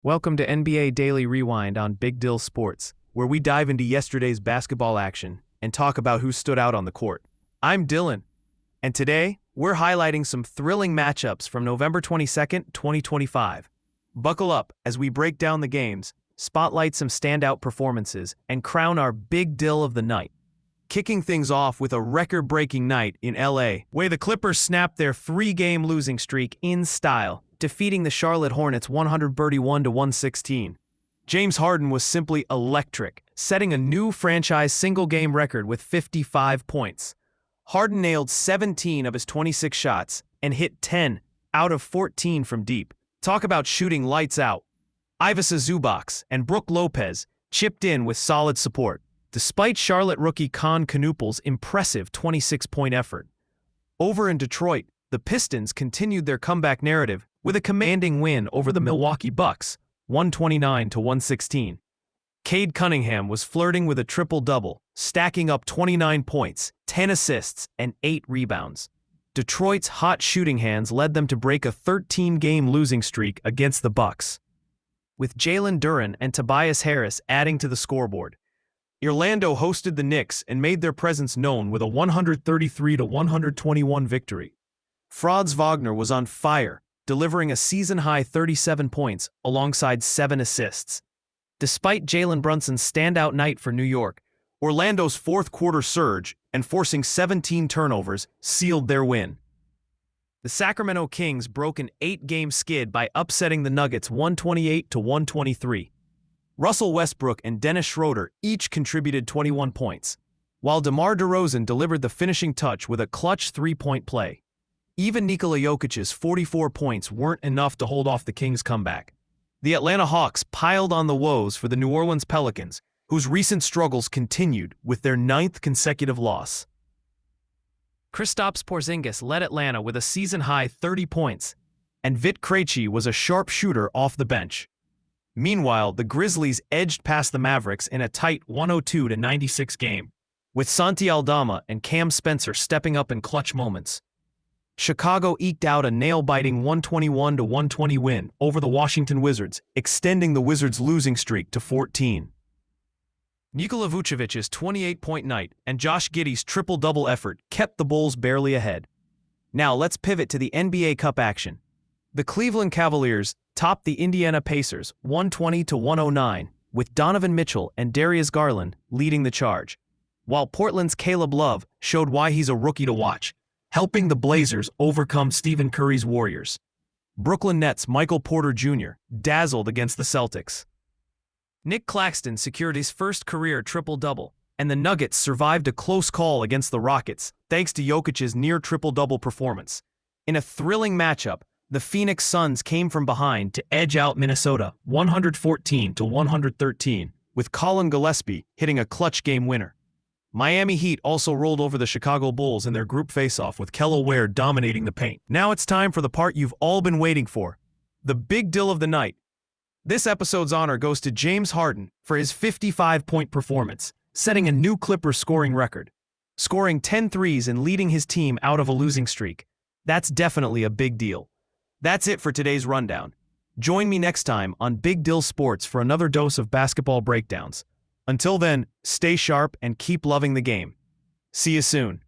Welcome to NBA Daily Rewind on Big Dill Sports, where we dive into yesterday's basketball action and talk about who stood out on the court. I'm Dylan, and today we're highlighting some thrilling matchups from November 22nd, 2025. Buckle up as we break down the games, spotlight some standout performances, and crown our Big Dill of the night. Kicking things off with a record-breaking night in LA, where the Clippers snapped their three-game losing streak in style, defeating the Charlotte Hornets 131-116. James Harden was simply electric, setting a new franchise single-game record with 55 points. Harden nailed 17 of his 26 shots and hit 10 out of 14 from deep. Talk about shooting lights out. Ivica Zubac and Brook Lopez chipped in with solid support, despite Charlotte rookie Con Canuple's impressive 26-point effort. Over in Detroit, the Pistons continued their comeback narrative with a commanding win over the Milwaukee Bucks, 129-116. Cade Cunningham was flirting with a triple-double, stacking up 29 points, 10 assists, and 8 rebounds. Detroit's hot shooting hands led them to break a 13-game losing streak against the Bucks. With Jalen Duren and Tobias Harris adding to the scoreboard, Orlando hosted the Knicks and made their presence known with a 133-121 victory. Franz Wagner was on fire, delivering a season-high 37 points alongside 7 assists. Despite Jalen Brunson's standout night for New York, Orlando's fourth-quarter surge and forcing 17 turnovers sealed their win. The Sacramento Kings broke an 8-game skid by upsetting the Nuggets 128-123. Russell Westbrook and Dennis Schroeder each contributed 21 points, while DeMar DeRozan delivered the finishing touch with a clutch three-point play. Even Nikola Jokic's 44 points weren't enough to hold off the Kings' comeback. The Atlanta Hawks piled on the woes for the New Orleans Pelicans, whose recent struggles continued with their 9th consecutive loss. Kristaps Porzingis led Atlanta with a season-high 30 points, and Vit Krejci was a sharp shooter off the bench. Meanwhile, the Grizzlies edged past the Mavericks in a tight 102-96 game, with Santi Aldama and Cam Spencer stepping up in clutch moments. Chicago eked out a nail-biting 121-120 win over the Washington Wizards, extending the Wizards' losing streak to 14. Nikola Vucevic's 28-point night and Josh Giddey's triple-double effort kept the Bulls barely ahead. Now let's pivot to the NBA Cup action. The Cleveland Cavaliers topped the Indiana Pacers 120-109, with Donovan Mitchell and Darius Garland leading the charge, while Portland's Caleb Love showed why he's a rookie to watch, helping the Blazers overcome Stephen Curry's Warriors. Brooklyn Nets' Michael Porter Jr. dazzled against the Celtics. Nick Claxton secured his first career triple-double, and the Nuggets survived a close call against the Rockets thanks to Jokic's near triple-double performance. In a thrilling matchup, the Phoenix Suns came from behind to edge out Minnesota 114-113, with Colin Gillespie hitting a clutch game winner. Miami Heat also rolled over the Chicago Bulls in their group faceoff with Kelly Ware dominating the paint. Now it's time for the part you've all been waiting for, the Big Dill of the night. This episode's honor goes to James Harden for his 55-point performance, setting a new Clippers scoring record. Scoring 10 threes and leading his team out of a losing streak. That's definitely a big deal. That's it for today's rundown. Join me next time on Big Dill Sports for another dose of basketball breakdowns. Until then, stay sharp and keep loving the game. See you soon.